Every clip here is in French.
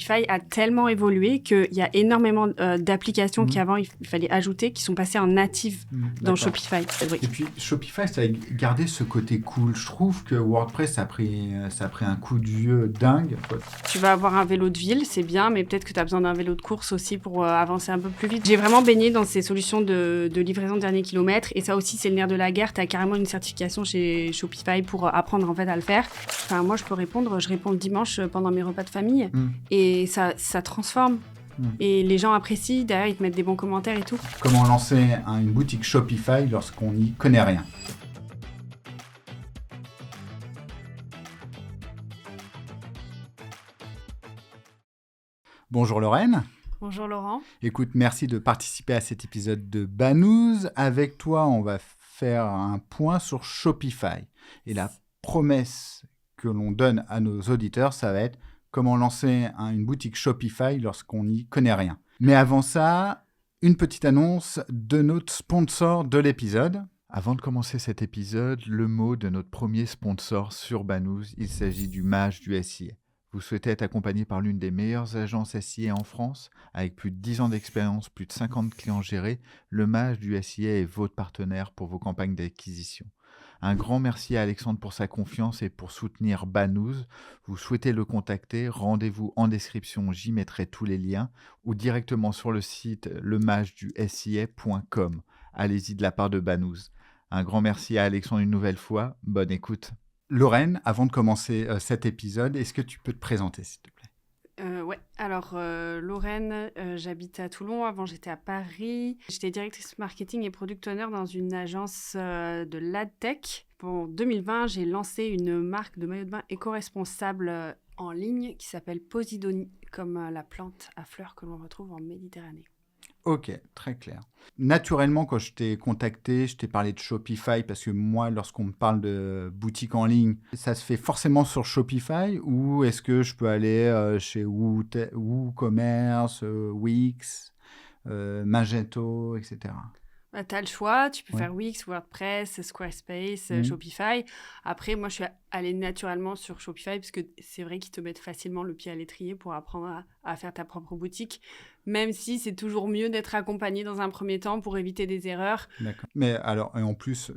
Shopify a tellement évolué qu'il y a énormément d'applications qu'avant il fallait ajouter qui sont passées en native dans Shopify. Oui. Et puis Shopify, ça a gardé ce côté cool. Je trouve que WordPress ça a pris un coup de vieux dingue. Tu vas avoir un vélo de ville, c'est bien, mais peut-être que tu as besoin d'un vélo de course aussi pour avancer un peu plus vite. J'ai vraiment baigné dans ces solutions de livraison de dernier kilomètre, et ça aussi c'est le nerf de la guerre. Tu as carrément une certification chez Shopify pour apprendre en fait à le faire. Enfin, moi je réponds le dimanche pendant mes repas de famille et ça transforme. Et les gens apprécient, derrière ils te mettent des bons commentaires et tout. Comment lancer une boutique Shopify lorsqu'on n'y connaît rien? Bonjour Lorraine. Bonjour Laurent. Écoute, merci de participer à cet épisode de Banous. Avec toi, on va faire un point sur Shopify. Et la promesse que l'on donne à nos auditeurs, ça va être comment lancer une boutique Shopify lorsqu'on n'y connaît rien. Mais avant ça, une petite annonce de notre sponsor de l'épisode. Avant de commencer cet épisode, le mot de notre premier sponsor sur Banous, il s'agit du Mage du SIA. Vous souhaitez être accompagné par l'une des meilleures agences SIA en France, avec plus de 10 ans d'expérience, plus de 50 clients gérés, le Mage du SIA est votre partenaire pour vos campagnes d'acquisition. Un grand merci à Alexandre pour sa confiance et pour soutenir Banous. Vous souhaitez le contacter, rendez-vous en description, j'y mettrai tous les liens, ou directement sur le site lemagedusia.com. Allez-y de la part de Banous. Un grand merci à Alexandre une nouvelle fois, bonne écoute. Lorraine, avant de commencer cet épisode, est-ce que tu peux te présenter, s'il te plaît ? Ouais, alors Lorraine, j'habite à Toulon, avant j'étais à Paris. J'étais directrice marketing et product owner dans une agence de l'adtech. En 2020, j'ai lancé une marque de maillot de bain éco-responsable en ligne qui s'appelle Posidonie, comme la plante à fleurs que l'on retrouve en Méditerranée. Ok, très clair. Naturellement, quand je t'ai contacté, je t'ai parlé de Shopify parce que moi, lorsqu'on me parle de boutique en ligne, ça se fait forcément sur Shopify ou est-ce que je peux aller chez WooCommerce, Wix, Magento, etc. Bah, tu as le choix, tu peux faire Wix, WordPress, Squarespace, Shopify. Après, moi, je suis allée naturellement sur Shopify parce que c'est vrai qu'ils te mettent facilement le pied à l'étrier pour apprendre à faire ta propre boutique, même si c'est toujours mieux d'être accompagné dans un premier temps pour éviter des erreurs. D'accord. Mais alors, et en plus,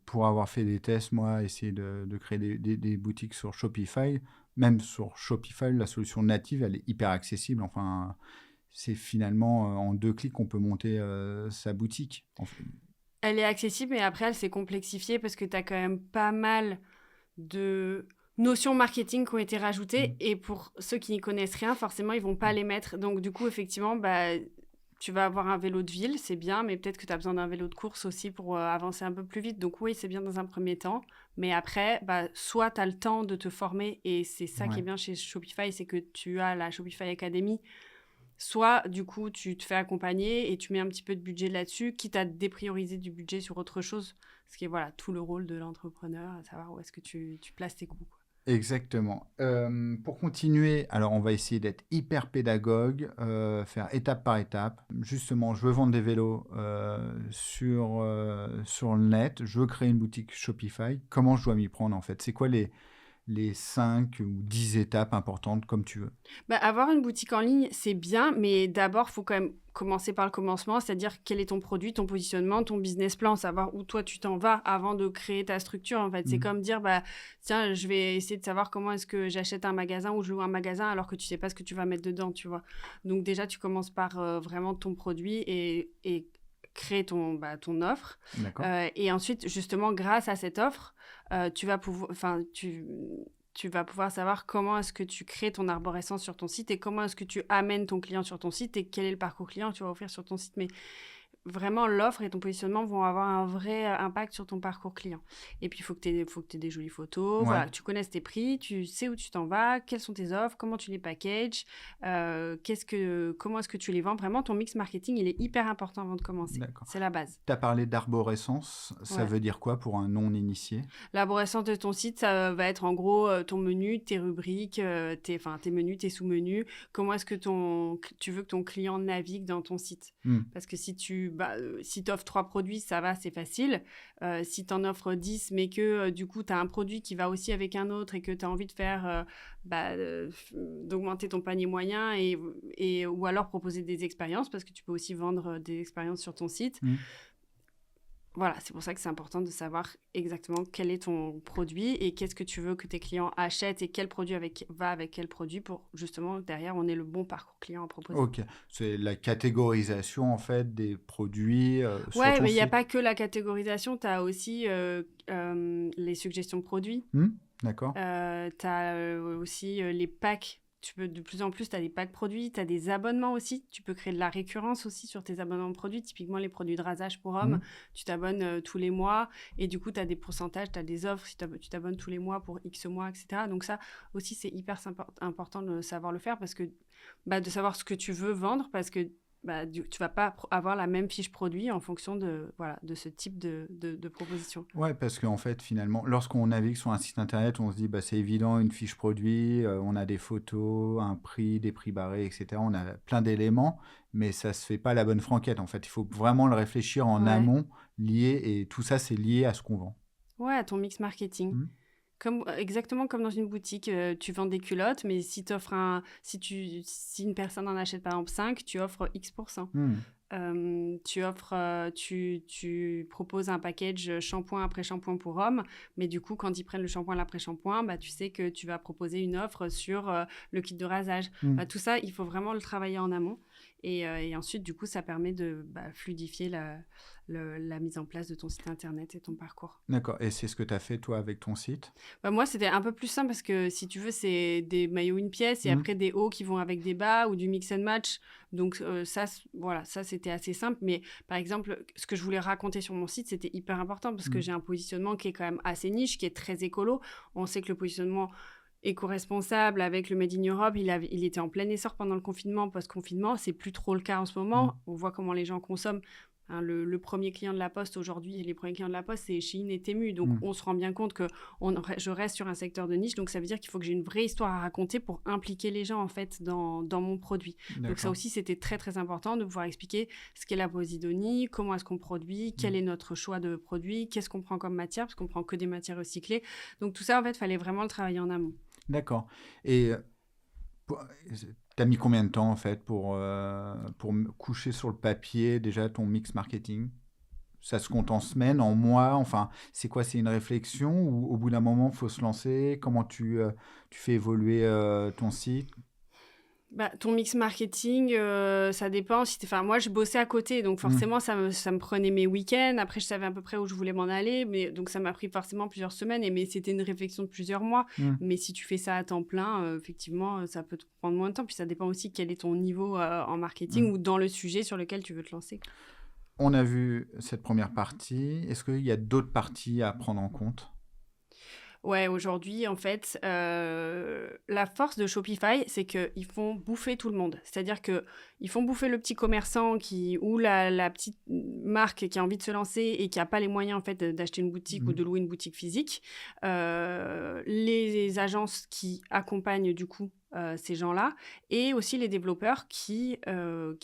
pour avoir fait des tests, moi, essayer de créer des boutiques sur Shopify, même sur Shopify, la solution native, elle est hyper accessible. Enfin, c'est finalement en 2 clics qu'on peut monter sa boutique. Elle est accessible, mais après, elle s'est complexifiée parce que tu as quand même pas mal de notions marketing qui ont été rajoutées. Et pour ceux qui n'y connaissent rien, forcément, ils vont pas les mettre. Donc, du coup, effectivement, tu vas avoir un vélo de ville, c'est bien, mais peut-être que tu as besoin d'un vélo de course aussi pour avancer un peu plus vite. Donc, oui, c'est bien dans un premier temps. Mais après, soit tu as le temps de te former, et c'est ça qui est bien chez Shopify, c'est que tu as la Shopify Academy. Soit, du coup, tu te fais accompagner et tu mets un petit peu de budget là-dessus, quitte à déprioriser du budget sur autre chose. Ce qui est tout le rôle de l'entrepreneur, à savoir où est-ce que tu places tes coûts. Exactement. Pour continuer, alors on va essayer d'être hyper pédagogue, faire étape par étape. Justement, je veux vendre des vélos sur le net, je veux créer une boutique Shopify. Comment je dois m'y prendre en fait? C'est quoi les 5 ou 10 étapes importantes comme tu veux? Avoir une boutique en ligne, c'est bien, mais d'abord, il faut quand même commencer par le commencement, c'est-à-dire quel est ton produit, ton positionnement, ton business plan, savoir où toi tu t'en vas avant de créer ta structure. En fait, c'est comme dire, tiens, je vais essayer de savoir comment est-ce que j'achète un magasin ou je loue un magasin alors que tu sais pas ce que tu vas mettre dedans, tu vois. Donc déjà, tu commences par vraiment ton produit et créer ton offre. Et ensuite, justement, grâce à cette offre, tu vas pouvoir savoir comment est-ce que tu crées ton arborescence sur ton site et comment est-ce que tu amènes ton client sur ton site et quel est le parcours client que tu vas offrir sur ton site. Mais vraiment, l'offre et ton positionnement vont avoir un vrai impact sur ton parcours client. Et puis, il faut que tu aies des jolies photos, voilà, que tu connaisses tes prix, tu sais où tu t'en vas, quelles sont tes offres, comment tu les packages, comment est-ce que tu les vends. Vraiment, ton mix marketing, il est hyper important avant de commencer. D'accord. C'est la base. Tu as parlé d'arborescence, ça veut dire quoi pour un non-initié? L'arborescence de ton site, ça va être en gros ton menu, tes rubriques, tes menus, tes sous-menus. Comment est-ce que tu veux que ton client navigue dans ton site? Parce que si tu si tu offres 3 produits, ça va, c'est facile. Si tu en offres 10, mais que du coup, tu as un produit qui va aussi avec un autre et que tu as envie de faire d'augmenter ton panier moyen ou alors proposer des expériences, parce que tu peux aussi vendre des expériences sur ton site. Voilà, c'est pour ça que c'est important de savoir exactement quel est ton produit et qu'est-ce que tu veux que tes clients achètent et quel produit va avec quel produit pour justement, derrière, on ait le bon parcours client à proposer. Ok, c'est la catégorisation en fait des produits sur Ouais, ton mais il n'y a site. pas que la catégorisation, tu as aussi les suggestions de produits. D'accord. Tu as aussi les packs. De plus en plus, tu as des packs produits, tu as des abonnements aussi. Tu peux créer de la récurrence aussi sur tes abonnements produits. Typiquement, les produits de rasage pour hommes, tu t'abonnes tous les mois et du coup, tu as des pourcentages, tu as des offres si tu t'abonnes tous les mois pour X mois, etc. Donc ça aussi, c'est hyper important de savoir le faire parce que de savoir ce que tu veux vendre parce que tu vas pas avoir la même fiche produit en fonction de ce type de proposition. Ouais, parce qu'en fait, finalement, lorsqu'on navigue sur un site internet, on se dit, c'est évident, une fiche produit, on a des photos, un prix, des prix barrés, etc. On a plein d'éléments, mais ça se fait pas à la bonne franquette. En fait, il faut vraiment le réfléchir en amont, et tout ça, c'est lié à ce qu'on vend. Ouais, à ton mix marketing. Exactement comme dans une boutique, tu vends des culottes, mais si une personne en achète par exemple 5, tu offres X%. Tu proposes un package shampoing après shampoing pour hommes, mais du coup, quand ils prennent le shampoing l'après shampoing, tu sais que tu vas proposer une offre sur le kit de rasage. Tout ça, il faut vraiment le travailler en amont. Et ensuite, du coup, ça permet de fluidifier la mise en place de ton site internet et ton parcours. D'accord. Et c'est ce que tu as fait, toi, avec ton site ? Moi, c'était un peu plus simple parce que, si tu veux, c'est des maillots une pièce et après des hauts qui vont avec des bas ou du mix and match. Donc, ça, c'était assez simple. Mais par exemple, ce que je voulais raconter sur mon site, c'était hyper important parce que j'ai un positionnement qui est quand même assez niche, qui est très écolo. On sait que le positionnement éco-responsable avec le Made in Europe, il était en plein essor pendant le confinement, post-confinement. C'est plus trop le cas en ce moment. On voit comment les gens consomment. Le premier client de la Poste aujourd'hui, les premiers clients de la Poste, c'est Shein et Temu. Donc, on se rend bien compte que je reste sur un secteur de niche. Donc, ça veut dire qu'il faut que j'ai une vraie histoire à raconter pour impliquer les gens, en fait, dans mon produit. D'accord. Donc, ça aussi, c'était très, très important de pouvoir expliquer ce qu'est la Posidonie, comment est-ce qu'on produit, quel est notre choix de produit, qu'est-ce qu'on prend comme matière, parce qu'on prend que des matières recyclées. Donc, tout ça, en fait, il fallait vraiment le travailler en amont. D'accord. Et t'as mis combien de temps, en fait, pour coucher sur le papier, déjà, ton mix marketing ? Ça se compte en semaines, en mois ? Enfin, c'est quoi ? C'est une réflexion ou au bout d'un moment, il faut se lancer ? Comment tu fais évoluer ton site ? Ton mix marketing, ça dépend. Moi, je bossais à côté, donc forcément, ça me prenait mes week-ends. Après, je savais à peu près où je voulais m'en aller, donc ça m'a pris forcément plusieurs semaines. Mais c'était une réflexion de plusieurs mois. Mais si tu fais ça à temps plein, effectivement, ça peut te prendre moins de temps. Puis ça dépend aussi quel est ton niveau en marketing ou dans le sujet sur lequel tu veux te lancer. On a vu cette première partie. Est-ce qu'il y a d'autres parties à prendre en compte ? Ouais, aujourd'hui, en fait, la force de Shopify, c'est qu'ils font bouffer tout le monde. C'est-à-dire qu'ils font bouffer le petit commerçant ou la petite marque qui a envie de se lancer et qui n'a pas les moyens, en fait, d'acheter une boutique ou de louer une boutique physique. Les agences qui accompagnent, du coup, ces gens-là, et aussi les développeurs qui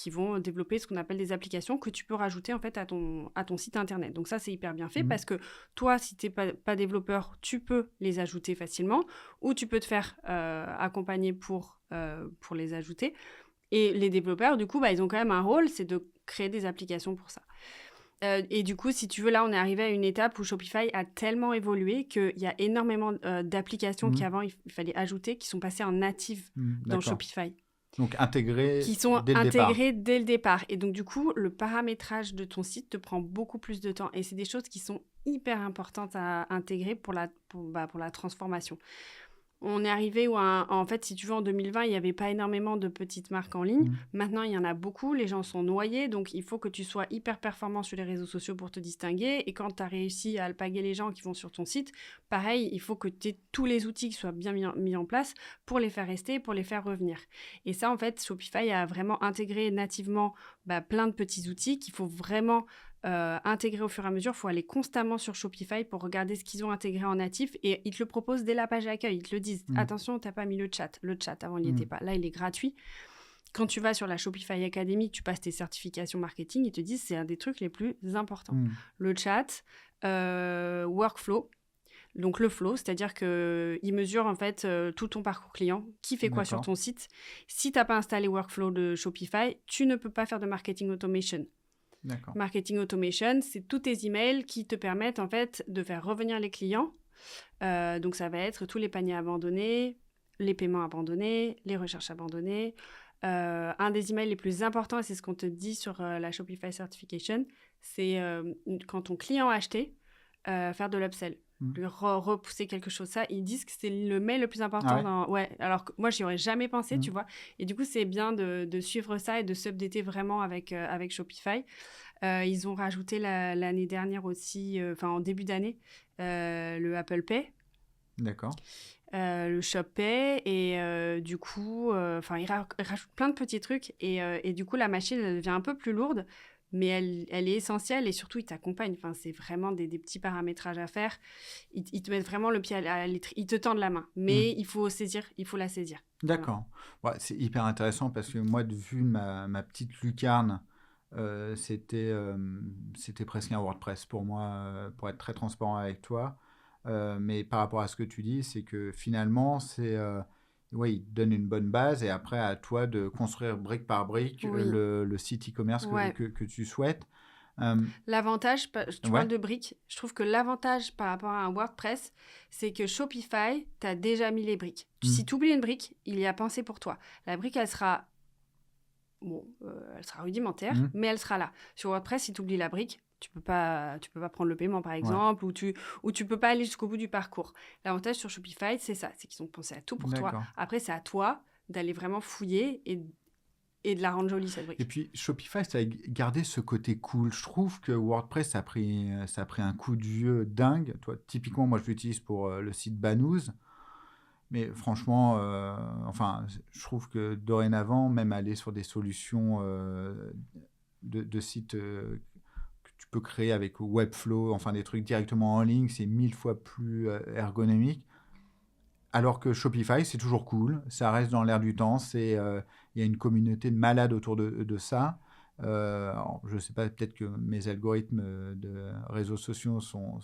vont développer ce qu'on appelle des applications que tu peux rajouter en fait à ton site internet. Donc ça, c'est hyper bien fait parce que toi, si tu n'es pas développeur, tu peux les ajouter facilement ou tu peux te faire accompagner pour les ajouter. Et les développeurs, du coup, ils ont quand même un rôle, c'est de créer des applications pour ça. Et du coup, si tu veux, là, on est arrivé à une étape où Shopify a tellement évolué qu'il y a énormément d'applications qu'avant, il fallait ajouter, qui sont passées en native dans Shopify. Donc, intégrées qui sont intégrées dès le départ. Et donc, du coup, le paramétrage de ton site te prend beaucoup plus de temps. Et c'est des choses qui sont hyper importantes à intégrer pour la transformation. On est arrivé où, en fait, si tu veux, en 2020, il n'y avait pas énormément de petites marques en ligne. Maintenant, il y en a beaucoup. Les gens sont noyés. Donc, il faut que tu sois hyper performant sur les réseaux sociaux pour te distinguer. Et quand tu as réussi à alpaguer les gens qui vont sur ton site, pareil, il faut que tu aies tous les outils qui soient bien mis en place pour les faire rester, pour les faire revenir. Et ça, en fait, Shopify a vraiment intégré nativement plein de petits outils qu'il faut vraiment intégrer au fur et à mesure. Il faut aller constamment sur Shopify pour regarder ce qu'ils ont intégré en natif et ils te le proposent dès la page d'accueil. Ils te le disent, attention, tu n'as pas mis le chat. Le chat, avant, il n'y était pas. Là, il est gratuit. quand tu vas sur la Shopify Academy, tu passes tes certifications marketing, ils te disent c'est un des trucs les plus importants. Le chat, workflow, donc le flow, c'est-à-dire qu'il mesure en fait tout ton parcours client, qui fait quoi sur ton site. Si tu n'as pas installé Workflow de Shopify, tu ne peux pas faire de marketing automation. D'accord. Marketing automation, c'est tous tes emails qui te permettent en fait de faire revenir les clients. Donc ça va être tous les paniers abandonnés, les paiements abandonnés, les recherches abandonnées. Un des emails les plus importants, et c'est ce qu'on te dit sur la Shopify Certification, c'est quand ton client a acheté, faire de l'upsell. Lui repousser quelque chose. Ça, ils disent que c'est le mail le plus important. Alors que moi, j'y aurais jamais pensé, tu vois. Et du coup, c'est bien de suivre ça et de s'updater vraiment avec Shopify. Ils ont rajouté l'année dernière aussi, en début d'année, le Apple Pay. D'accord. Le Shop Pay. Et du coup, ils rajoutent plein de petits trucs. Et du coup, la machine, elle devient un peu plus lourde. Mais elle est essentielle et surtout, ils t'accompagnent. Enfin, c'est vraiment des petits paramétrages à faire. Ils te mettent vraiment le pied à l'étrier. Ils te tendent la main. Mais il faut la saisir. D'accord. Ouais, c'est hyper intéressant parce que moi, vu ma petite lucarne, c'était presque un WordPress pour moi, pour être très transparent avec toi. Mais par rapport à ce que tu dis, c'est que finalement, il te donne une bonne base et après, à toi de construire brique par brique le site e-commerce que tu souhaites. L'avantage, tu parles de briques, je trouve que l'avantage par rapport à un WordPress, c'est que Shopify, tu as déjà mis les briques. Si tu oublies une brique, il y a pensé pour toi. La brique, elle sera rudimentaire, mais elle sera là. Sur WordPress, si tu oublies la brique, tu peux pas prendre le paiement, par exemple, ou tu peux pas aller jusqu'au bout du parcours. L'avantage sur Shopify, c'est ça, c'est qu'ils ont pensé à tout pour toi. Après, c'est à toi d'aller vraiment fouiller et de la rendre jolie, cette brique. Et puis, Shopify, ça a gardé ce côté cool. Je trouve que WordPress, ça a pris un coup de vieux dingue. Toi, typiquement, moi, je l'utilise pour le site Banous. Mais franchement, je trouve que dorénavant, même aller sur des solutions de sites que tu peux créer avec Webflow, enfin des trucs directement en ligne, c'est 1000 fois plus ergonomique. Alors que Shopify, c'est toujours cool, ça reste dans l'air du temps, il y a une communauté de malades autour de ça. Alors, je ne sais pas, peut-être que mes algorithmes de réseaux sociaux sont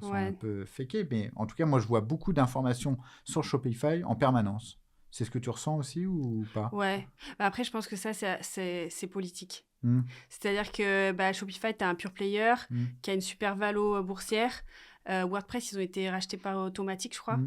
un peu fakés, mais en tout cas, moi, je vois beaucoup d'informations sur Shopify en permanence. C'est ce que tu ressens aussi ou pas ? Ouais. Après, je pense que ça, c'est politique. C'est-à-dire que Shopify, tu as un pure player qui a une super valo boursière. WordPress, ils ont été rachetés par Automatic, je crois.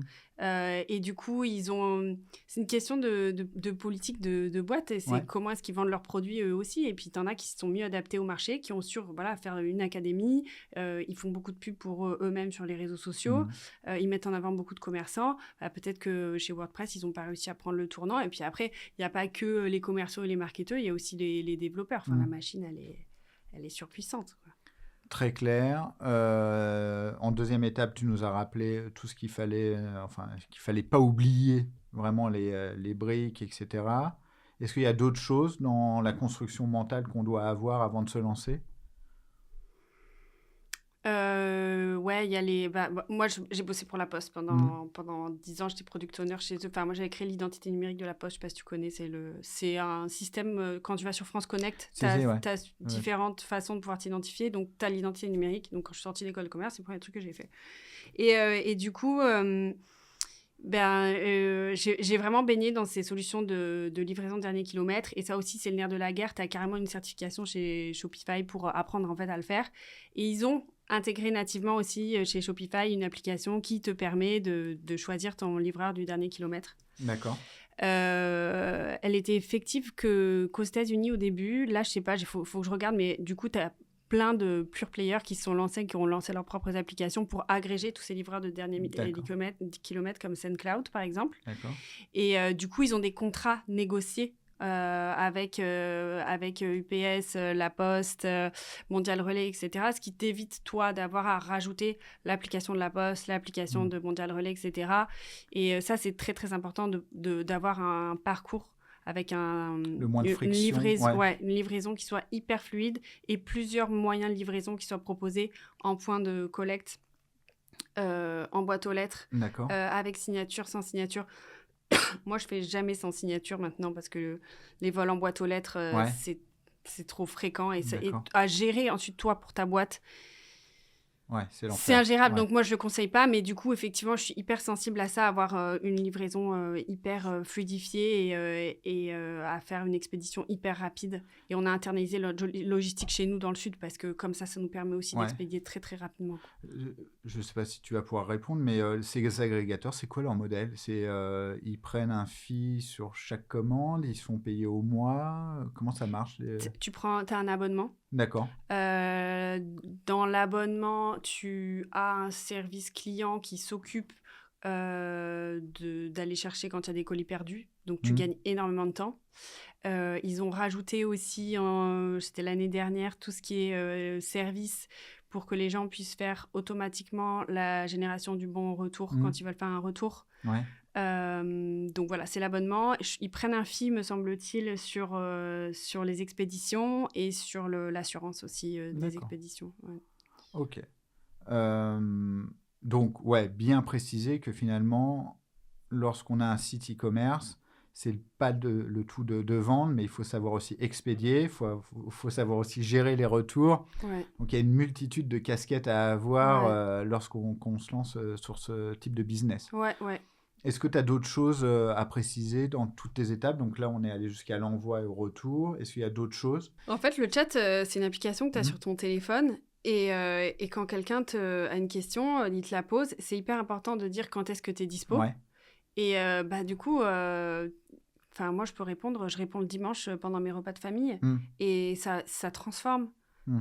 Et du coup, c'est une question de politique de boîte. Et c'est comment est-ce qu'ils vendent leurs produits eux aussi. Et puis, t'en as qui se sont mieux adaptés au marché, qui ont su faire une académie. Ils font beaucoup de pubs pour eux-mêmes sur les réseaux sociaux. Ils mettent en avant beaucoup de commerçants. Peut-être que chez WordPress, ils n'ont pas réussi à prendre le tournant. Et puis après, il n'y a pas que les commerciaux et les marketeurs. Il y a aussi les développeurs. Enfin, la machine, elle est surpuissante, quoi. Très clair. En deuxième étape, tu nous as rappelé tout ce qu'il fallait pas oublier, vraiment les briques, etc. Est-ce qu'il y a d'autres choses dans la construction mentale qu'on doit avoir avant de se lancer ? Ouais, il y a moi, j'ai bossé pour La Poste pendant 10 ans. J'étais product owner chez eux. Enfin, moi, j'avais créé l'identité numérique de La Poste. Je sais pas si tu connais. C'est un système, quand tu vas sur France Connect, tu as différentes façons de pouvoir t'identifier. Donc, tu as l'identité numérique. Donc, quand je suis sortie de l'école de commerce, c'est le premier truc que j'ai fait. Et du coup, j'ai vraiment baigné dans ces solutions de livraison de dernier kilomètre. Et ça aussi, c'est le nerf de la guerre. Tu as carrément une certification chez Shopify pour apprendre en fait à le faire. Et ils ont intégré nativement aussi chez Shopify une application qui te permet de choisir ton livreur du dernier kilomètre. D'accord. Elle était effective qu'aux États-Unis au début. Là, je sais pas, faut que je regarde, mais du coup, tu as plein de pure players qui ont lancé leurs propres applications pour agréger tous ces livreurs de dernier kilomètre comme SendCloud, par exemple. D'accord. Et du coup, ils ont des contrats négociés avec UPS, La Poste, Mondial Relais, etc. Ce qui t'évite, toi, d'avoir à rajouter l'application de La Poste, l'application de Mondial Relais, etc. Et ça, c'est très, très important d'avoir un parcours avec le moins de friction, une livraison qui soit hyper fluide et plusieurs moyens de livraison qui soient proposés en point de collecte, en boîte aux lettres, avec signature, sans signature. Moi, je fais jamais sans signature maintenant parce que les vols en boîte aux lettres, Ouais. c'est trop fréquent. Et D'accord. à gérer ensuite, toi, pour ta boîte, Ouais, c'est l'enfer. c'est ingérable. Ouais. Donc, moi, je le conseille pas. Mais du coup, effectivement, je suis hyper sensible à ça, avoir une livraison hyper fluidifiée et à faire une expédition hyper rapide. Et on a internalisé notre logistique chez nous dans le sud parce que comme ça nous permet aussi Ouais. d'expédier très, très rapidement. Je ne sais pas si tu vas pouvoir répondre, mais ces agrégateurs, c'est quoi leur modèle? Ils prennent un fee sur chaque commande, ils se font payer au mois. Comment ça marche? T'as un abonnement. D'accord. Dans l'abonnement, tu as un service client qui s'occupe d'aller chercher quand il y a des colis perdus. Donc, tu gagnes énormément de temps. Ils ont rajouté aussi, c'était l'année dernière, tout ce qui est service pour que les gens puissent faire automatiquement la génération du bon retour quand ils veulent faire un retour. Ouais. Donc voilà, c'est l'abonnement. Ils prennent un fee, me semble-t-il, sur les expéditions et sur l'assurance aussi des expéditions. Ouais. Ok. Donc, ouais, bien préciser que finalement, lorsqu'on a un site e-commerce, c'est pas le tout de vendre, mais il faut savoir aussi expédier, il faut savoir aussi gérer les retours. Ouais. Donc, il y a une multitude de casquettes à avoir lorsqu'on se lance sur ce type de business. Ouais. Est-ce que tu as d'autres choses à préciser dans toutes tes étapes? Donc là, on est allé jusqu'à l'envoi et au retour. Est-ce qu'il y a d'autres choses? En fait, le chat, c'est une application que tu as sur ton téléphone. Et quand quelqu'un a une question, il te la pose. C'est hyper important de dire quand est-ce que tu es dispo. Ouais. Et du coup, moi, je réponds le dimanche pendant mes repas de famille. Et ça transforme.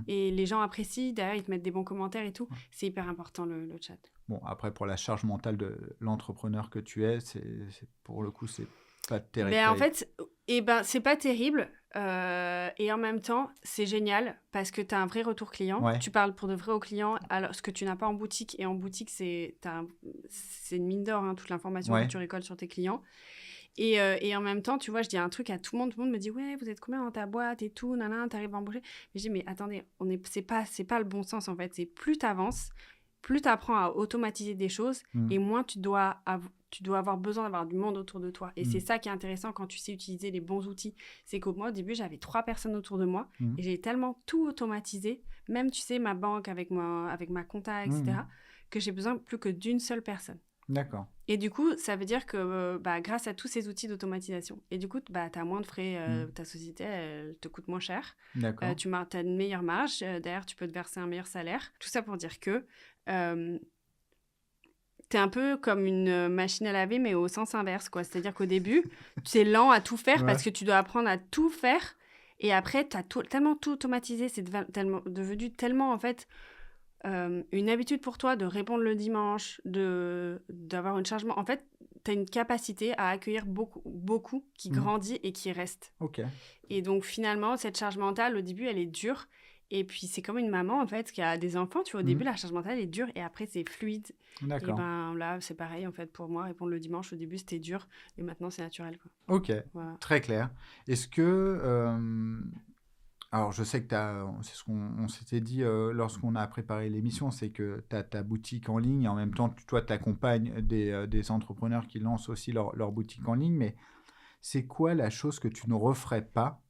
Et les gens apprécient. Derrière, ils te mettent des bons commentaires et tout. C'est hyper important, le chat. Bon, après, pour la charge mentale de l'entrepreneur que tu es, pour le coup, c'est pas terrible. En fait, c'est pas terrible. Et en même temps, c'est génial parce que tu as un vrai retour client. Ouais. Tu parles pour de vrai aux clients, alors ce que tu n'as pas en boutique. Et en boutique, c'est une mine d'or, toute l'information que tu récoltes sur tes clients. Et en même temps, tu vois, je dis un truc à tout le monde me dit « Ouais, vous êtes combien dans ta boîte et tout, t'arrives à embaucher ?» Mais je dis « Mais attendez, c'est pas le bon sens en fait. C'est plus t'avances, plus t'apprends à automatiser des choses et moins tu dois avoir besoin d'avoir du monde autour de toi. » Et c'est ça qui est intéressant quand tu sais utiliser les bons outils. C'est qu'au moi, au début, j'avais 3 personnes autour de moi et j'ai tellement tout automatisé, même, tu sais, ma banque avec ma compta, etc., que j'ai besoin plus que d'une seule personne. D'accord. Et du coup, ça veut dire que grâce à tous ces outils d'automatisation, et du coup, tu as moins de frais, ta société, elle te coûte moins cher. D'accord. Tu as une meilleure marge, derrière, tu peux te verser un meilleur salaire. Tout ça pour dire que tu es un peu comme une machine à laver, mais au sens inverse, quoi. C'est-à-dire qu'au début, tu es lent à tout faire parce que tu dois apprendre à tout faire. Et après, tu as tellement tout automatisé, c'est devenu tellement, en fait... une habitude pour toi de répondre le dimanche, d'avoir une charge... En fait, tu as une capacité à accueillir beaucoup qui grandit et qui reste. Ok. Et donc, finalement, cette charge mentale, au début, elle est dure. Et puis, c'est comme une maman, en fait, qui a des enfants. Tu vois, au début, la charge mentale est dure et après, c'est fluide. D'accord. Et là, c'est pareil, en fait, pour moi. Répondre le dimanche, au début, c'était dur. Et maintenant, c'est naturel, quoi. Ok. Voilà. Très clair. Est-ce que... Alors, je sais que c'est ce qu'on s'était dit lorsqu'on a préparé l'émission, c'est que tu as ta boutique en ligne et en même temps, toi, tu accompagnes des entrepreneurs qui lancent aussi leur boutique en ligne. Mais c'est quoi la chose que tu ne referais pas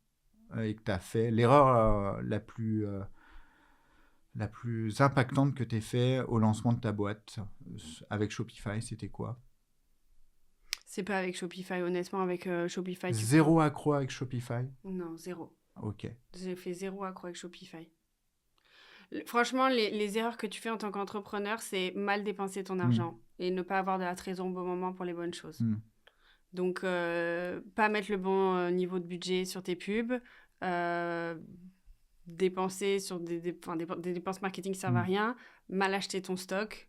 et que tu as fait? L'erreur la plus impactante que tu aies fait au lancement de ta boîte avec Shopify, c'était quoi? C'est pas avec Shopify, honnêtement, avec Shopify. Zéro accro avec Shopify? Non, zéro. Ok. J'ai fait zéro accro avec Shopify. Franchement, les erreurs que tu fais en tant qu'entrepreneur, c'est mal dépenser ton argent et ne pas avoir de la trésor au bon moment pour les bonnes choses. Donc, pas mettre le bon niveau de budget sur tes pubs, dépenser sur des dépenses marketing qui servent à rien, mal acheter ton stock.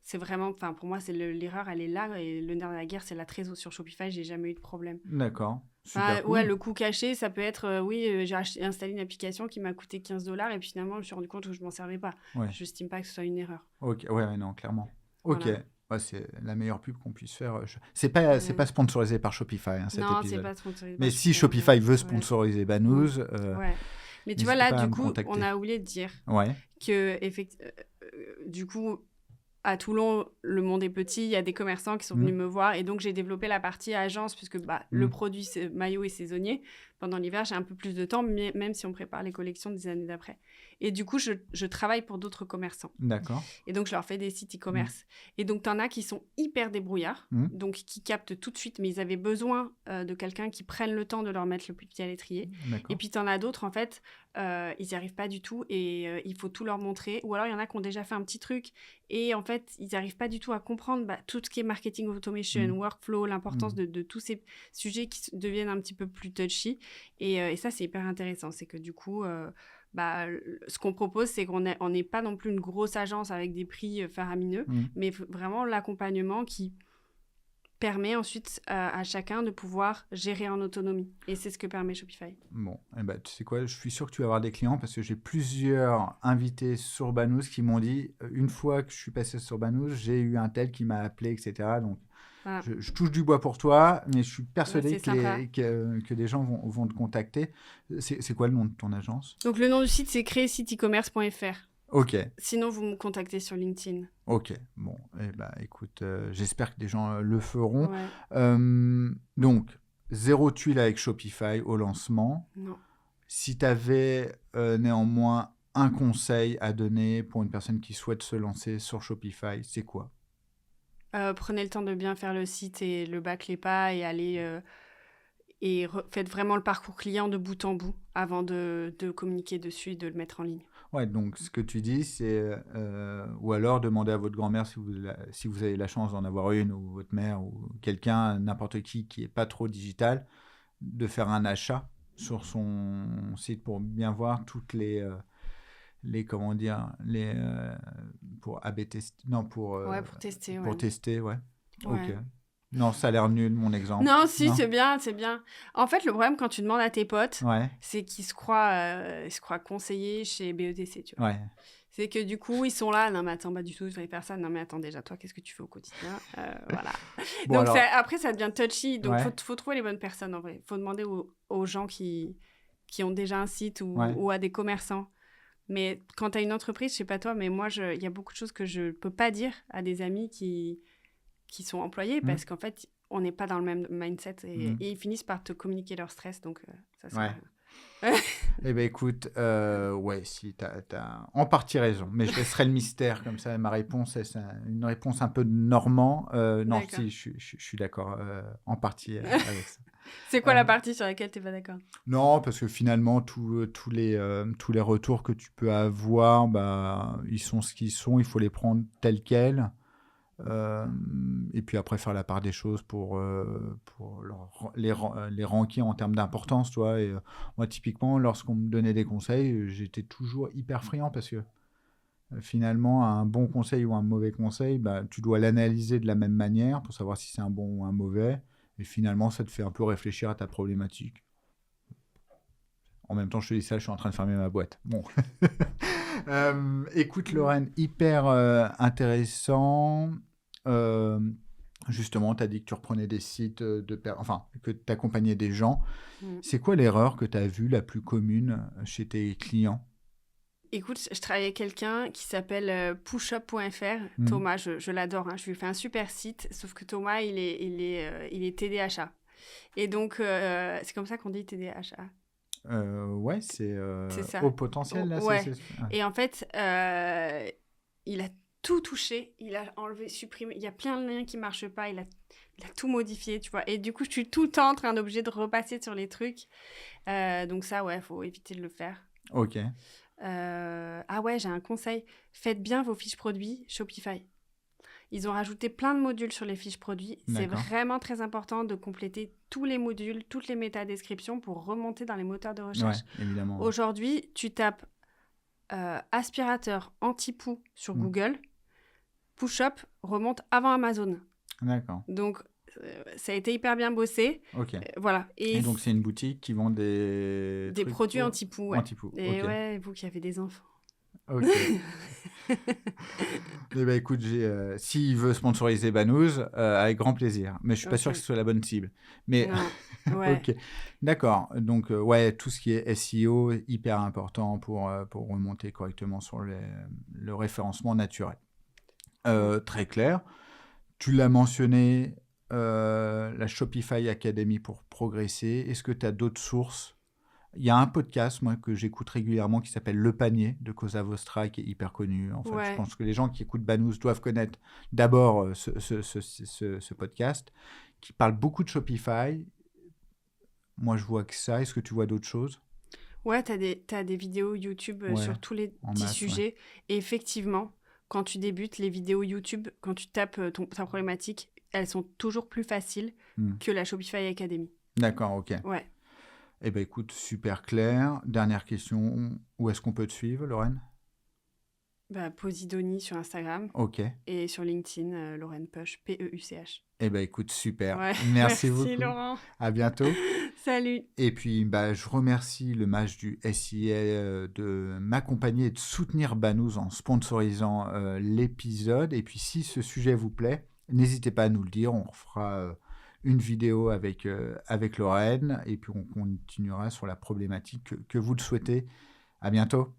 C'est vraiment, pour moi, l'erreur, elle est là. Et le nerf de la guerre, c'est la trésor sur Shopify. J'ai jamais eu de problème. D'accord. Super cool. Ouais, le coût caché, ça peut être, j'ai installé une application qui m'a coûté $15 et puis finalement, je me suis rendu compte que je m'en servais pas. Ouais. Je n'estime pas que ce soit une erreur. Ok, ouais, non, clairement. Ok. Voilà. Ouais, c'est la meilleure pub qu'on puisse faire. C'est pas sponsorisé par Shopify, cet épisode. Non, c'est pas sponsorisé. Mais si Shopify veut sponsoriser Banous... Mais tu vois, là, du coup, contacter. on a oublié de dire que, du coup, à Toulon, le monde est petit, il y a des commerçants qui sont venus me voir et donc j'ai développé la partie agence puisque le produit maillot est saisonnier. Pendant l'hiver, j'ai un peu plus de temps, même si on prépare les collections des années d'après. Et du coup, je travaille pour d'autres commerçants. D'accord. Et donc, je leur fais des sites e-commerce. Et donc, t'en as qui sont hyper débrouillards, donc qui captent tout de suite, mais ils avaient besoin de quelqu'un qui prenne le temps de leur mettre le pied à l'étrier. D'accord. Et puis, t'en as d'autres, en fait, ils n'y arrivent pas du tout et il faut tout leur montrer. Ou alors, il y en a qui ont déjà fait un petit truc et en fait, ils n'arrivent pas du tout à comprendre tout ce qui est marketing automation, workflow, l'importance de tous ces sujets qui deviennent un petit peu plus touchy. Et ça, c'est hyper intéressant. C'est que du coup, ce qu'on propose, c'est qu'on n'est pas non plus une grosse agence avec des prix faramineux, mais vraiment l'accompagnement qui permet ensuite à chacun de pouvoir gérer en autonomie. Et c'est ce que permet Shopify. Bon, tu sais quoi, je suis sûr que tu vas avoir des clients parce que j'ai plusieurs invités sur Banous qui m'ont dit, une fois que je suis passé sur Banous, j'ai eu un tel qui m'a appelé, etc. Donc, voilà. Je touche du bois pour toi, mais je suis persuadé que des gens vont te contacter. C'est quoi le nom de ton agence ? Donc, le nom du site, c'est créer-site-e-commerce.fr. Ok. Sinon, vous me contactez sur LinkedIn. Ok. Bon, écoute, j'espère que des gens le feront. Ouais. Donc, 0 tuile avec Shopify au lancement. Non. Si tu avais néanmoins un conseil à donner pour une personne qui souhaite se lancer sur Shopify, c'est quoi ? Prenez le temps de bien faire le site et le bâclez pas et allez faites vraiment le parcours client de bout en bout avant de communiquer dessus et de le mettre en ligne. Ouais, donc ce que tu dis, c'est ou alors demandez à votre grand-mère si vous avez la chance d'en avoir une, ou votre mère, ou quelqu'un, n'importe qui n'est pas trop digital, de faire un achat sur son site pour bien voir toutes pour AB tester, non, pour tester, pour tester, ouais. Ok. Non, ça a l'air nul, mon exemple. Non, si, c'est bien. En fait, le problème, quand tu demandes à tes potes, c'est qu'ils se croient conseillers chez BETC, tu vois. Ouais. C'est que du coup, ils sont là, non mais attends, du tout, il fallait faire ça. Non mais attends, déjà, toi, qu'est-ce que tu fais au quotidien ? Voilà. Bon, donc, après, ça devient touchy. Donc, faut trouver les bonnes personnes, en vrai. Faut demander aux gens qui ont déjà un site ou à des commerçants. Mais quand tu as une entreprise, je sais pas toi, mais moi, il y a beaucoup de choses que je peux pas dire à des amis qui sont employés parce qu'en fait, on n'est pas dans le même mindset et ils finissent par te communiquer leur stress. Donc, ça sert à rien. Eh bien, écoute, si t'as en partie raison, mais je laisserai le mystère comme ça. Ma réponse, c'est une réponse un peu de Normand. Non, si, je suis d'accord en partie avec ça. C'est quoi la partie sur laquelle tu n'es pas d'accord ? Non, parce que finalement, tous les retours que tu peux avoir, ils sont ce qu'ils sont. Il faut les prendre tels quels. Et puis après faire la part des choses pour les ranker en termes d'importance, tu vois. Et moi typiquement, lorsqu'on me donnait des conseils, j'étais toujours hyper friand parce que finalement un bon conseil ou un mauvais conseil, tu dois l'analyser de la même manière pour savoir si c'est un bon ou un mauvais, et finalement ça te fait un peu réfléchir à ta problématique. En même temps, je te dis ça, je suis en train de fermer ma boîte. Bon. Écoute, Lorraine, hyper intéressant. Justement, tu as dit que tu reprenais des sites, que tu accompagnais des gens. C'est quoi l'erreur que tu as vue la plus commune chez tes clients ? Écoute, je travaille avec quelqu'un qui s'appelle pushup.fr. Thomas, je l'adore. Je lui fais un super site, sauf que Thomas, il est TDHA. Et donc, c'est comme ça qu'on dit TDHA. C'est ça. Au potentiel, là. Ouais. Et en fait, il a tout touché, il a enlevé, supprimé, il y a plein de liens qui marchent pas, il a tout modifié, tu vois. Et du coup, je suis tout le temps en train de repasser sur les trucs. Donc ça, faut éviter de le faire. Ok. J'ai un conseil. Faites bien vos fiches produits Shopify. Ils ont rajouté plein de modules sur les fiches produits. D'accord. C'est vraiment très important de compléter tous les modules, toutes les métadescriptions pour remonter dans les moteurs de recherche. Ouais, évidemment. Aujourd'hui, tu tapes aspirateur anti-poux sur Google. Pushup remonte avant Amazon. D'accord. Donc, ça a été hyper bien bossé. Ok. Voilà. Et donc, c'est une boutique qui vend des produits anti-poux. Ouais. Anti-poux. Et okay. Vous qui avez des enfants. Ok. Écoute, s'il veut sponsoriser Banous, avec grand plaisir. Mais je suis pas sûr que ce soit la bonne cible. Mais ok, d'accord. Donc tout ce qui est SEO hyper important pour remonter correctement sur le référencement naturel. Très clair. Tu l'as mentionné, la Shopify Academy pour progresser. Est-ce que tu as d'autres sources? Il y a un podcast, moi, que j'écoute régulièrement qui s'appelle Le Panier de Cosa Vostra, qui est hyper connu. En fait, je Ouais. pense que les gens qui écoutent Banous doivent connaître d'abord ce podcast qui parle beaucoup de Shopify. Moi, je vois que ça. Est-ce que tu vois d'autres choses? Ouais, t'as des vidéos YouTube Ouais, sur tous les en petits masse, ouais. sujets. Et effectivement, quand tu débutes, les vidéos YouTube, quand tu tapes ta problématique, elles sont toujours plus faciles que la Shopify Academy. D'accord, ok. Ouais. Eh bien, écoute, super clair. Dernière question. Où est-ce qu'on peut te suivre, Lorraine? Bah, Posidoni sur Instagram Ok. et sur LinkedIn, Lorraine Puch, P-E-U-C-H. Eh bien, écoute, super. Ouais. Merci Merci beaucoup. Laurent. À bientôt. Salut. Et puis, bah, je remercie le Mage du SIA de m'accompagner et de soutenir Banous en sponsorisant l'épisode. Et puis, si ce sujet vous plaît, n'hésitez pas à nous le dire. On refera une vidéo avec Lorraine. Et puis, on continuera sur la problématique que vous le souhaitez. À bientôt.